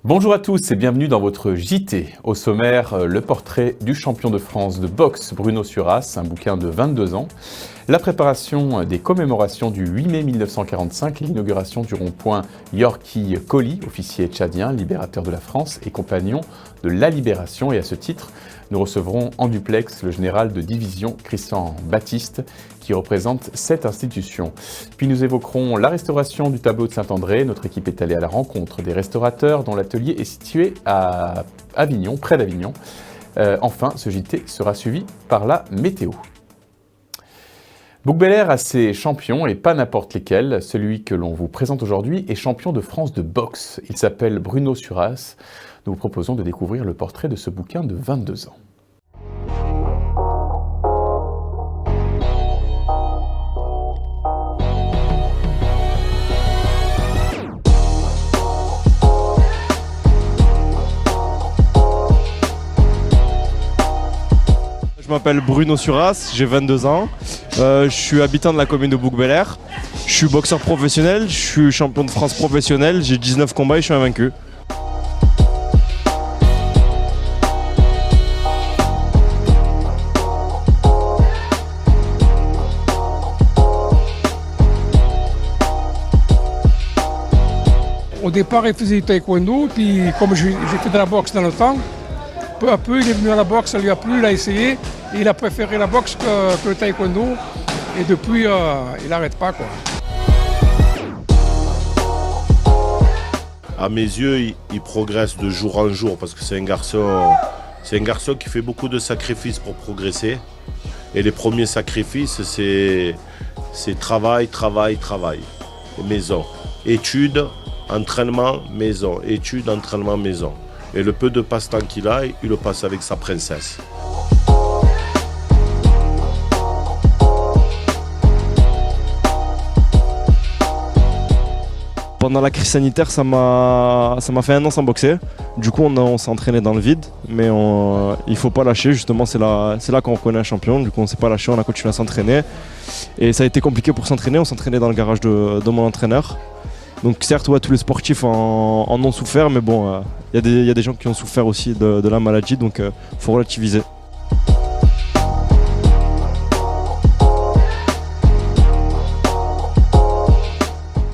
Bonjour à tous et bienvenue dans votre JT. Au sommaire, le portrait du champion de France de boxe Bruno Suras, un bouquin de 22 ans. La préparation des commémorations du 8 mai 1945, l'inauguration du rond-point Yorki Colli, officier tchadien, libérateur de la France et compagnon de la Libération. Et à ce titre, nous recevrons en duplex le général de division Christian Baptiste, qui représente cette institution. Puis nous évoquerons la restauration du tableau de Saint-André. Notre équipe est allée à la rencontre des restaurateurs dont l'atelier est situé à Avignon, près d'Avignon. Enfin, ce JT sera suivi par la météo. Bouc-Bel-Air a ses champions et pas n'importe lesquels. Celui que l'on vous présente aujourd'hui est champion de France de boxe. Il s'appelle Bruno Suras. Nous vous proposons de découvrir le portrait de ce bouquin de 22 ans. Je m'appelle Bruno Suras, j'ai 22 ans. Je suis habitant de la commune de Bouc-Bel-Air. Je suis boxeur professionnel, je suis champion de France professionnel, j'ai 19 combats et je suis invaincu. Au départ, il faisait du taekwondo, puis comme j'ai fait de la boxe dans le temps, peu à peu, il est venu à la boxe, ça lui a plu, il a essayé, et il a préféré la boxe que le taekwondo, et depuis, il n'arrête pas, quoi. À mes yeux, il progresse de jour en jour parce que c'est un garçon qui fait beaucoup de sacrifices pour progresser. Et les premiers sacrifices, c'est travail, travail, travail. Et maison. Études, entraînement, maison. Études, entraînement, maison. Et le peu de passe-temps qu'il a, il le passe avec sa princesse. Pendant la crise sanitaire, ça m'a fait 1 an sans boxer. Du coup, on s'est entraîné dans le vide, mais il ne faut pas lâcher. Justement, c'est là qu'on reconnaît un champion. Du coup, on ne s'est pas lâché, on a continué à s'entraîner. Et ça a été compliqué pour s'entraîner. On s'entraînait dans le garage de mon entraîneur. Donc certes, ouais, tous les sportifs en ont souffert, mais bon, il y a des gens qui ont souffert aussi de la maladie, donc il faut relativiser.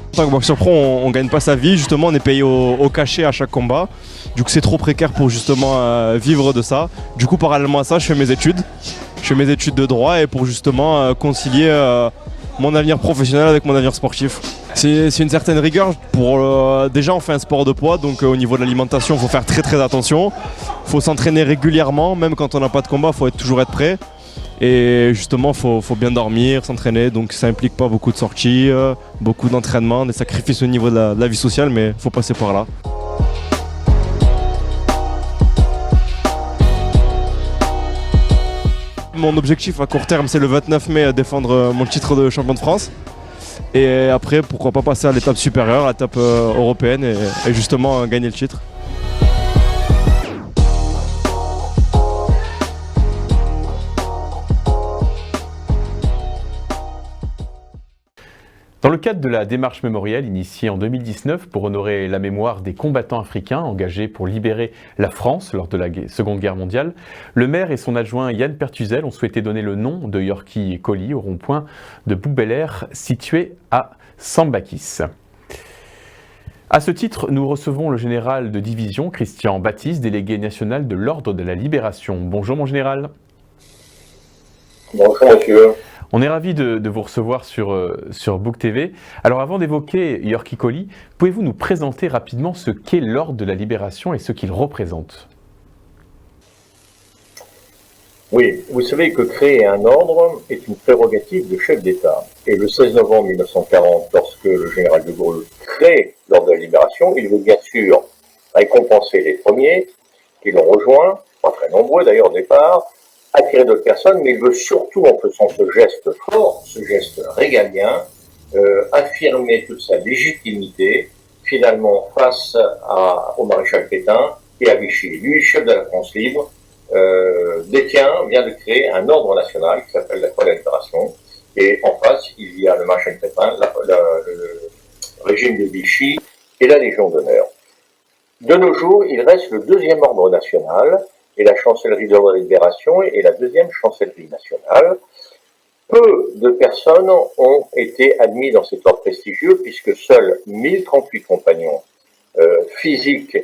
En tant que boxeur pro, on ne gagne pas sa vie, justement on est payé au cachet à chaque combat. Du coup c'est trop précaire pour justement vivre de ça. Du coup parallèlement à ça, je fais mes études. Je fais mes études de droit et pour justement concilier mon avenir professionnel avec mon avenir sportif. C'est une certaine rigueur. Déjà on fait un sport de poids, donc au niveau de l'alimentation il faut faire très très attention. Il faut s'entraîner régulièrement, même quand on n'a pas de combat, il faut toujours être prêt. Et justement il faut bien dormir, s'entraîner, donc ça implique pas beaucoup de sorties, beaucoup d'entraînement, des sacrifices au niveau de la vie sociale, mais il faut passer par là. Mon objectif à court terme c'est le 29 mai défendre mon titre de champion de France. Et après pourquoi pas passer à l'étape supérieure, à l'étape européenne et justement gagner le titre. Dans le cadre de la démarche mémorielle initiée en 2019 pour honorer la mémoire des combattants africains engagés pour libérer la France lors de la Seconde Guerre mondiale, le maire et son adjoint Yann Pertuzel ont souhaité donner le nom de Yorki Colli au rond-point de Bouc-Bel-Air situé à Sambakis. À ce titre, nous recevons le général de division Christian Baptiste, délégué national de l'Ordre de la Libération. Bonjour mon général. Bonjour monsieur. On est ravis de vous recevoir sur Book TV. Alors avant d'évoquer Yorki Colli, pouvez-vous nous présenter rapidement ce qu'est l'Ordre de la Libération et ce qu'il représente ? Oui, vous savez que créer un ordre est une prérogative du chef d'État. Et le 16 novembre 1940, lorsque le général de Gaulle crée l'Ordre de la Libération, il veut bien sûr récompenser les premiers qui l'ont rejoint, pas très nombreux d'ailleurs au départ, attirer d'autres personnes, mais il veut surtout, en faisant ce geste fort, ce geste régalien, affirmer toute sa légitimité, finalement, face au maréchal Pétain et à Vichy. Lui, chef de la France libre, vient de créer un ordre national qui s'appelle la Croix de la Libération. Et en face, il y a le maréchal Pétain, le régime de Vichy et la Légion d'honneur. De nos jours, il reste le deuxième ordre national, et la chancellerie de l'ordre de la Libération est la deuxième chancellerie nationale. Peu de personnes ont été admis dans cet ordre prestigieux, puisque seuls 1038 compagnons physiques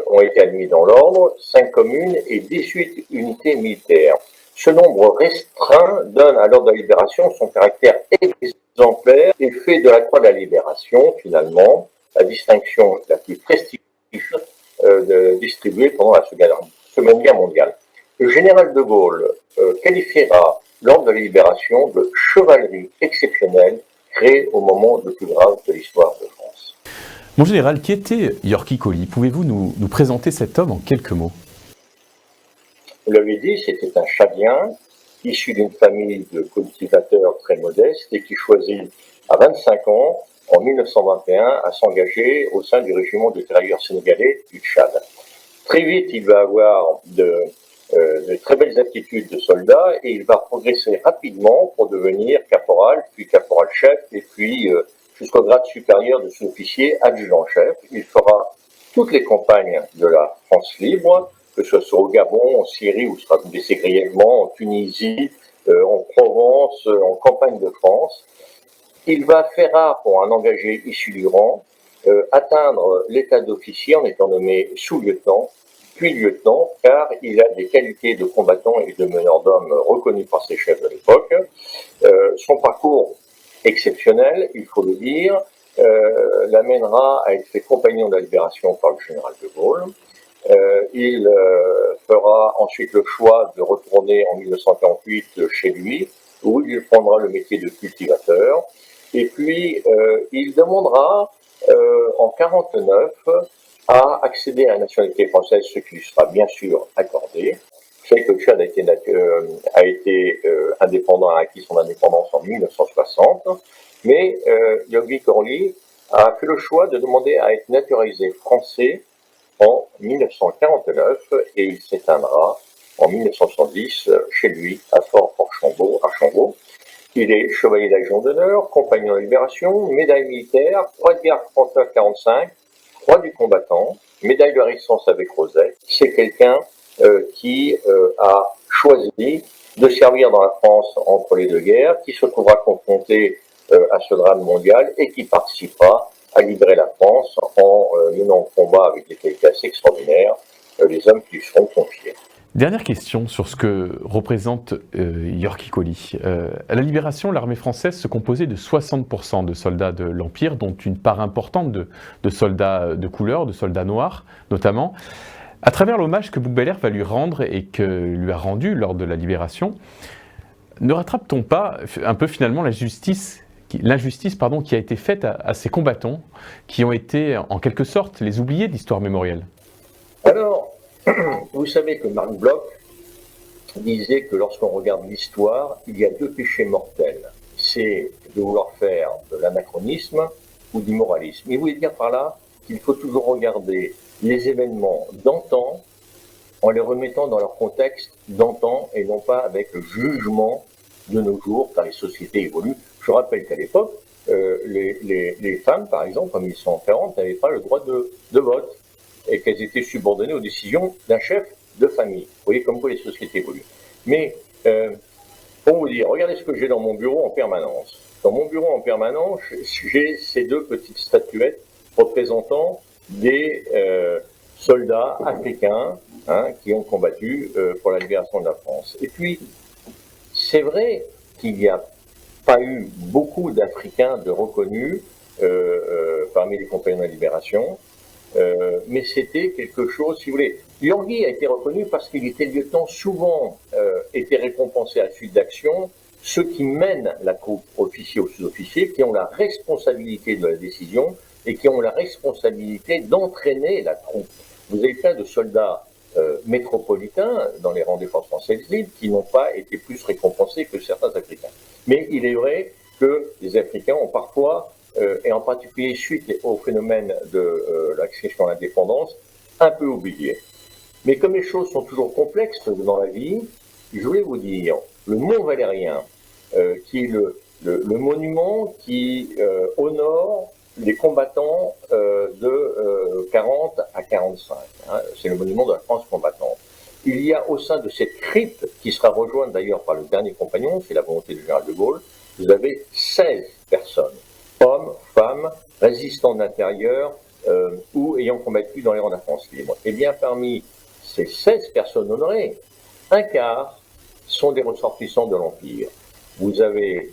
ont été admis dans l'ordre, 5 communes et 18 unités militaires. Ce nombre restreint donne à l'ordre de la Libération son caractère exemplaire et fait de la Croix de la Libération, finalement, la distinction la plus prestigieuse distribuée pendant la Seconde Guerre mondiale. Le général de Gaulle qualifiera l'ordre de la Libération de chevalerie exceptionnelle créée au moment le plus grave de l'histoire de France. Mon général, qui était Yorki Colli? Pouvez-vous nous présenter cet homme en quelques mots? Vous l'avez dit, c'était un Chadien, issu d'une famille de cultivateurs très modeste et qui choisit à 25 ans, en 1921, à s'engager au sein du régiment de tirailleurs sénégalais du Tchad. Très vite, il va avoir de très belles aptitudes de soldat et il va progresser rapidement pour devenir caporal, puis caporal-chef et puis jusqu'au grade supérieur de sous-officier adjudant-chef. Il fera toutes les campagnes de la France libre, que ce soit au Gabon, en Syrie, où il sera blessé grièvement, en Tunisie, en Provence, en campagne de France. Il va faire rare pour un engagé issu du rang atteindre l'état d'officier en étant nommé sous-lieutenant, puis lieutenant, car il a des qualités de combattant et de meneur d'hommes reconnues par ses chefs de l'époque. Son parcours exceptionnel, il faut le dire, l'amènera à être fait compagnon de la Libération par le général de Gaulle. Il fera ensuite le choix de retourner en 1948 chez lui, où il prendra le métier de cultivateur. Et puis, il demandera en 1949 à accéder à la nationalité française, ce qui lui sera bien sûr accordé. Vous savez que le Tchad a été indépendant, a acquis son indépendance en 1960, mais Yorki Colli a fait le choix de demander à être naturalisé français en 1949 et il s'éteindra en 1970 chez lui à Fort-Archambault. Il est chevalier de la Légion d'honneur, compagnon de la Libération, médaille militaire, croix de guerre 39-45, croix du combattant, médaille de la résistance avec Rosette. C'est quelqu'un qui a choisi de servir dans la France entre les deux guerres, qui se trouvera confronté à ce drame mondial et qui participera à libérer la France en menant le combat avec des qualités assez extraordinaires les hommes qui lui seront confiés. Dernière question sur ce que représente Yorki Colli. À la Libération, l'armée française se composait de 60% de soldats de l'Empire, dont une part importante de soldats de couleur, de soldats noirs notamment. À travers l'hommage que Bouck-Belair va lui rendre et que lui a rendu lors de la Libération, ne rattrape-t-on pas un peu finalement l'injustice qui a été faite à ces combattants qui ont été en quelque sorte les oubliés de l'histoire mémorielle? Alors, vous savez que Marc Bloch disait que lorsqu'on regarde l'histoire, il y a deux péchés mortels. C'est de vouloir faire de l'anachronisme ou du moralisme. Il voulait dire par là qu'il faut toujours regarder les événements d'antan en les remettant dans leur contexte d'antan et non pas avec le jugement de nos jours, car les sociétés évoluent. Je rappelle qu'à l'époque, les femmes, par exemple, en 1840, n'avaient pas le droit de vote et qu'elles étaient subordonnées aux décisions d'un chef de famille. Vous voyez comme quoi les sociétés évoluent. Mais, pour vous dire, regardez ce que j'ai dans mon bureau en permanence. Dans mon bureau en permanence, j'ai ces deux petites statuettes représentant des soldats africains qui ont combattu pour la libération de la France. Et puis, c'est vrai qu'il n'y a pas eu beaucoup d'Africains de reconnus parmi les compagnons de la Libération, mais c'était quelque chose, si vous voulez. Yorki a été reconnu parce qu'il était lieutenant, souvent était récompensé à la suite d'actions, ceux qui mènent la troupe, officiers ou sous-officiers, qui ont la responsabilité de la décision et qui ont la responsabilité d'entraîner la troupe. Vous avez plein de soldats métropolitains dans les rangs des forces françaises libres qui n'ont pas été plus récompensés que certains Africains. Mais il est vrai que les Africains ont parfois, et en particulier suite au phénomène de l'accession à l'indépendance, un peu oublié. Mais comme les choses sont toujours complexes dans la vie, je voulais vous dire, le Mont Valérien, qui est le monument qui honore les combattants de 40 à 45. Hein, c'est le monument de la France combattante. Il y a au sein de cette crypte, qui sera rejointe d'ailleurs par le dernier compagnon, c'est la volonté du général de Gaulle, vous avez 16 personnes, hommes, femmes, résistants d'intérieur ou ayant combattu dans les rangs de la France libre. Et bien parmi ces 16 personnes honorées, un quart sont des ressortissants de l'Empire. Vous avez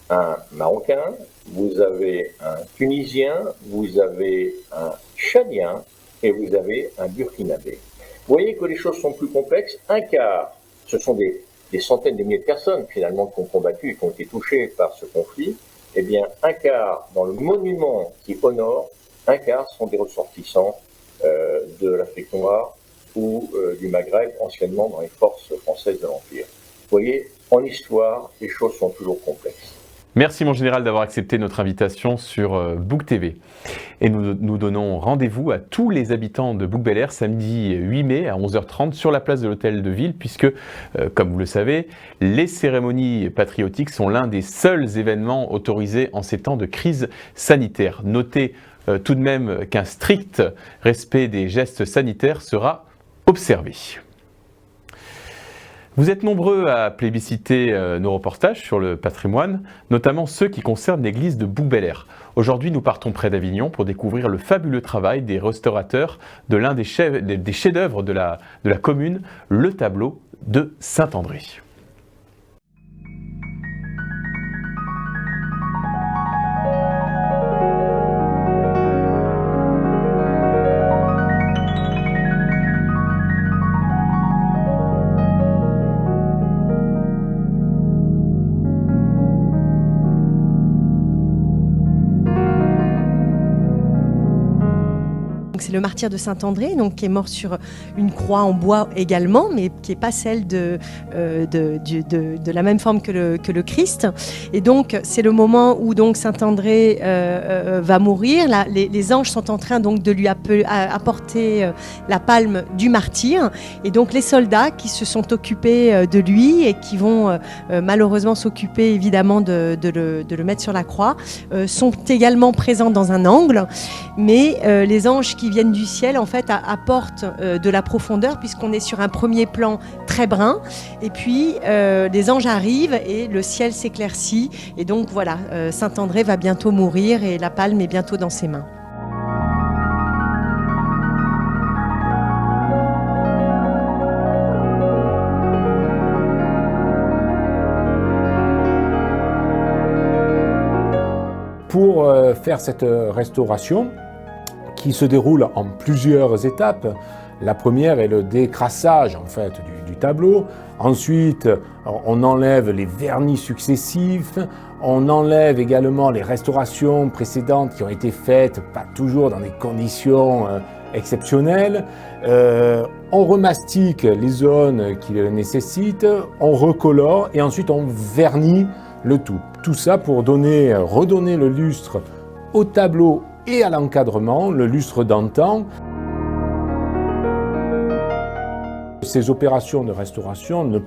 un Marocain, vous avez un Tunisien, vous avez un Tchadien et vous avez un Burkinabé. Vous voyez que les choses sont plus complexes. Un quart, ce sont des centaines de milliers de personnes finalement qui ont combattu et qui ont été touchées par ce conflit. Eh bien, un quart dans le monument qui honore, un quart sont des ressortissants de l'Afrique noire ou du Maghreb, anciennement dans les forces françaises de l'Empire. Vous voyez, en histoire, les choses sont toujours complexes. Merci mon général d'avoir accepté notre invitation sur Book TV. Et nous donnons rendez-vous à tous les habitants de Bouc-Bel-Air samedi 8 mai à 11h30 sur la place de l'Hôtel de Ville puisque, comme vous le savez, les cérémonies patriotiques sont l'un des seuls événements autorisés en ces temps de crise sanitaire. Notez tout de même qu'un strict respect des gestes sanitaires sera observé. Vous êtes nombreux à plébisciter nos reportages sur le patrimoine, notamment ceux qui concernent l'église de Bouc-Bel-Air. Aujourd'hui, nous partons près d'Avignon pour découvrir le fabuleux travail des restaurateurs de l'un des chefs-d'œuvre de la commune, le tableau de Saint-André. C'est le martyr de Saint-André, donc qui est mort sur une croix en bois également, mais qui n'est pas celle de la même forme que le Christ. Et donc c'est le moment où donc Saint-André va mourir. Là, les anges sont en train donc de lui apporter la palme du martyr. Et donc les soldats qui se sont occupés de lui et qui vont malheureusement s'occuper évidemment de le mettre sur la croix sont également présents dans un angle. Mais les anges qui viennent du ciel en fait apportent de la profondeur puisqu'on est sur un premier plan très brun et puis les anges arrivent et le ciel s'éclaircit et donc voilà, Saint-André va bientôt mourir et la palme est bientôt dans ses mains. Pour faire cette restauration qui se déroule en plusieurs étapes, la première est le décrassage en fait du tableau. Ensuite, on enlève les vernis successifs, on enlève également les restaurations précédentes qui ont été faites, pas toujours dans des conditions exceptionnelles. On remastique les zones qui le nécessitent, on recolore et ensuite on vernit le tout. Tout ça pour redonner le lustre au tableau et à l'encadrement, le lustre d'antan. Ces opérations de restauration ne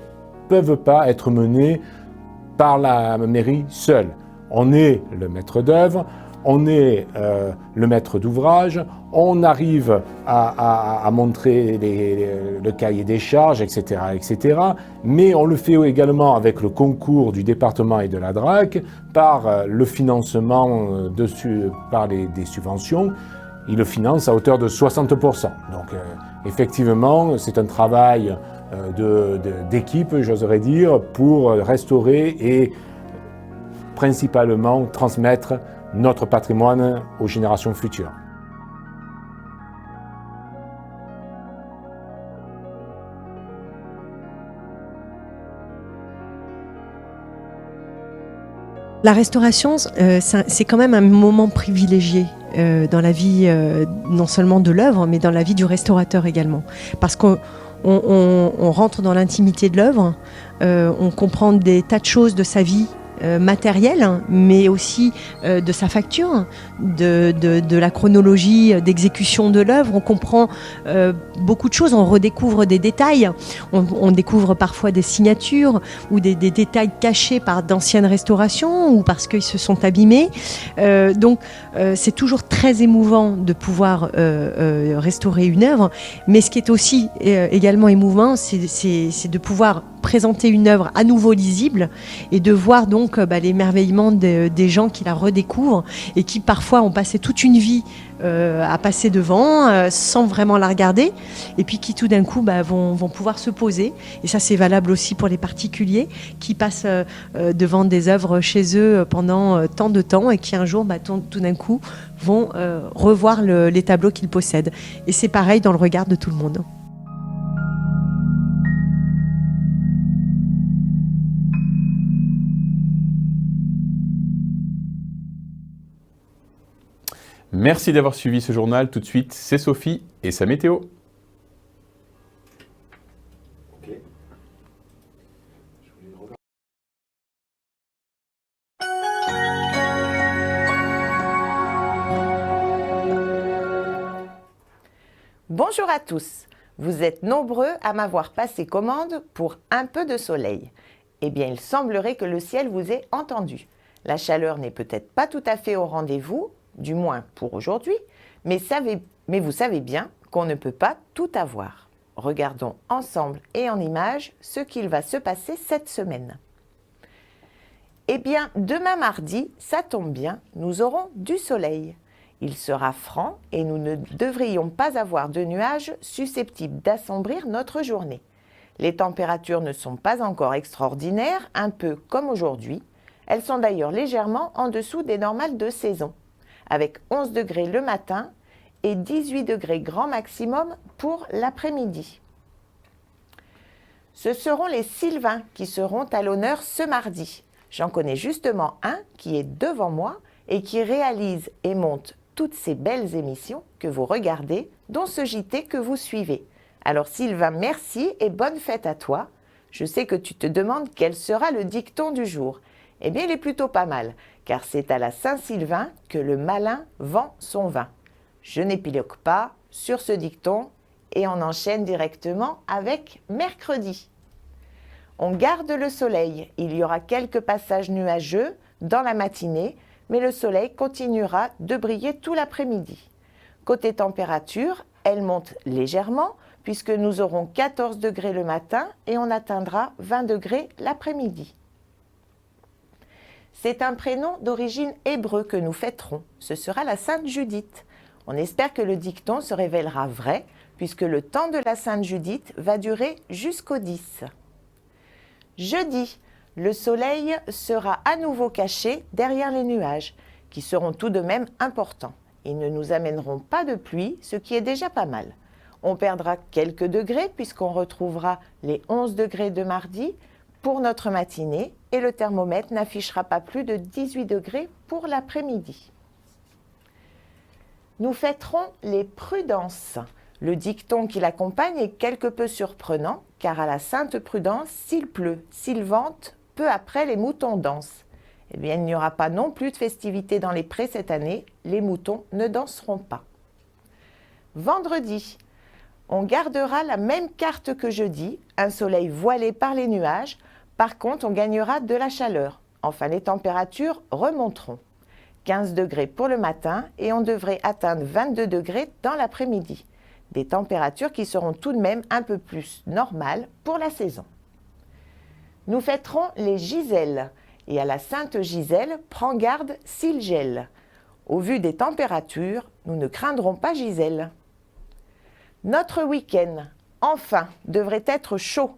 peuvent pas être menées par la mairie seule. On est le maître d'œuvre, on est le maître d'ouvrage, on arrive à montrer le cahier des charges, etc., etc. Mais on le fait également avec le concours du département et de la DRAC, par le financement par des subventions. Il le finance à hauteur de 60%. Donc effectivement, c'est un travail d'équipe, j'oserais dire, pour restaurer et principalement transmettre notre patrimoine aux générations futures. La restauration, c'est quand même un moment privilégié dans la vie, non seulement de l'œuvre, mais dans la vie du restaurateur également. Parce qu'on rentre dans l'intimité de l'œuvre, on comprend des tas de choses de sa vie matérielle, hein, mais aussi de sa facture, de la chronologie d'exécution de l'œuvre. On comprend beaucoup de choses, on redécouvre des détails, on découvre parfois des signatures ou des détails cachés par d'anciennes restaurations ou parce qu'ils se sont abîmés. Donc c'est toujours très émouvant de pouvoir restaurer une œuvre, mais ce qui est aussi également émouvant, c'est de pouvoir présenter une œuvre à nouveau lisible et de voir donc l'émerveillement des gens qui la redécouvrent et qui parfois ont passé toute une vie à passer devant sans vraiment la regarder et puis qui tout d'un coup vont pouvoir se poser, et ça c'est valable aussi pour les particuliers qui passent devant des œuvres chez eux pendant tant de temps et qui un jour tout d'un coup vont revoir les tableaux qu'ils possèdent, et c'est pareil dans le regard de tout le monde. Merci d'avoir suivi ce journal. Tout de suite, c'est Sophie et sa météo. Bonjour à tous. Vous êtes nombreux à m'avoir passé commande pour un peu de soleil. Eh bien, il semblerait que le ciel vous ait entendu. La chaleur n'est peut-être pas tout à fait au rendez-vous, du moins pour aujourd'hui, mais vous savez bien qu'on ne peut pas tout avoir. Regardons ensemble et en images ce qu'il va se passer cette semaine. Eh bien, demain mardi, ça tombe bien, nous aurons du soleil. Il sera franc et nous ne devrions pas avoir de nuages susceptibles d'assombrir notre journée. Les températures ne sont pas encore extraordinaires, un peu comme aujourd'hui. Elles sont d'ailleurs légèrement en dessous des normales de saison, avec 11 degrés le matin et 18 degrés grand maximum pour l'après-midi. Ce seront les Sylvains qui seront à l'honneur ce mardi. J'en connais justement un qui est devant moi et qui réalise et monte toutes ces belles émissions que vous regardez, dont ce JT que vous suivez. Alors Sylvain, merci et bonne fête à toi. Je sais que tu te demandes quel sera le dicton du jour. Eh bien, il est plutôt pas mal, car c'est à la Saint-Sylvain que le malin vend son vin. Je n'épilogue pas sur ce dicton et on enchaîne directement avec mercredi. On garde le soleil. Il y aura quelques passages nuageux dans la matinée, mais le soleil continuera de briller tout l'après-midi. Côté température, elle monte légèrement puisque nous aurons 14 degrés le matin et on atteindra 20 degrés l'après-midi. C'est un prénom d'origine hébreu que nous fêterons. Ce sera la Sainte Judith. On espère que le dicton se révélera vrai puisque le temps de la Sainte Judith va durer jusqu'au 10. Jeudi, le soleil sera à nouveau caché derrière les nuages, qui seront tout de même importants. Ils ne nous amèneront pas de pluie, ce qui est déjà pas mal. On perdra quelques degrés puisqu'on retrouvera les 11 degrés de mardi pour notre matinée et le thermomètre n'affichera pas plus de 18 degrés pour l'après-midi. Nous fêterons les prudences. Le dicton qui l'accompagne est quelque peu surprenant, car à la Sainte Prudence, s'il pleut, s'il vente, peu après les moutons dansent. Eh bien, il n'y aura pas non plus de festivités dans les prés cette année, les moutons ne danseront pas. Vendredi, on gardera la même carte que jeudi, un soleil voilé par les nuages, par contre on gagnera de la chaleur. Enfin, les températures remonteront. 15 degrés pour le matin et on devrait atteindre 22 degrés dans l'après-midi. Des températures qui seront tout de même un peu plus normales pour la saison. Nous fêterons les Giselles et à la Sainte Gisèle, prends garde s'il gèle. Au vu des températures, nous ne craindrons pas Gisèle. Notre week-end, enfin, devrait être chaud.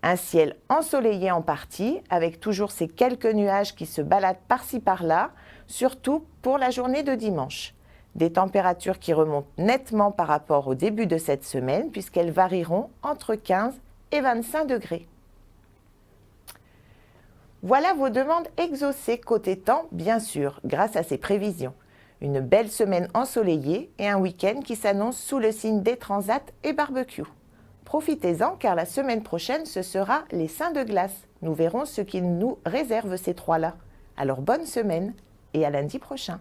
Un ciel ensoleillé en partie, avec toujours ces quelques nuages qui se baladent par-ci par-là, surtout pour la journée de dimanche. Des températures qui remontent nettement par rapport au début de cette semaine, puisqu'elles varieront entre 15 et 25 degrés. Voilà vos demandes exaucées côté temps, bien sûr, grâce à ces prévisions. Une belle semaine ensoleillée et un week-end qui s'annonce sous le signe des transats et barbecue. Profitez-en car la semaine prochaine, ce sera les Saints de glace. Nous verrons ce qu'ils nous réservent ces trois-là. Alors bonne semaine et à lundi prochain.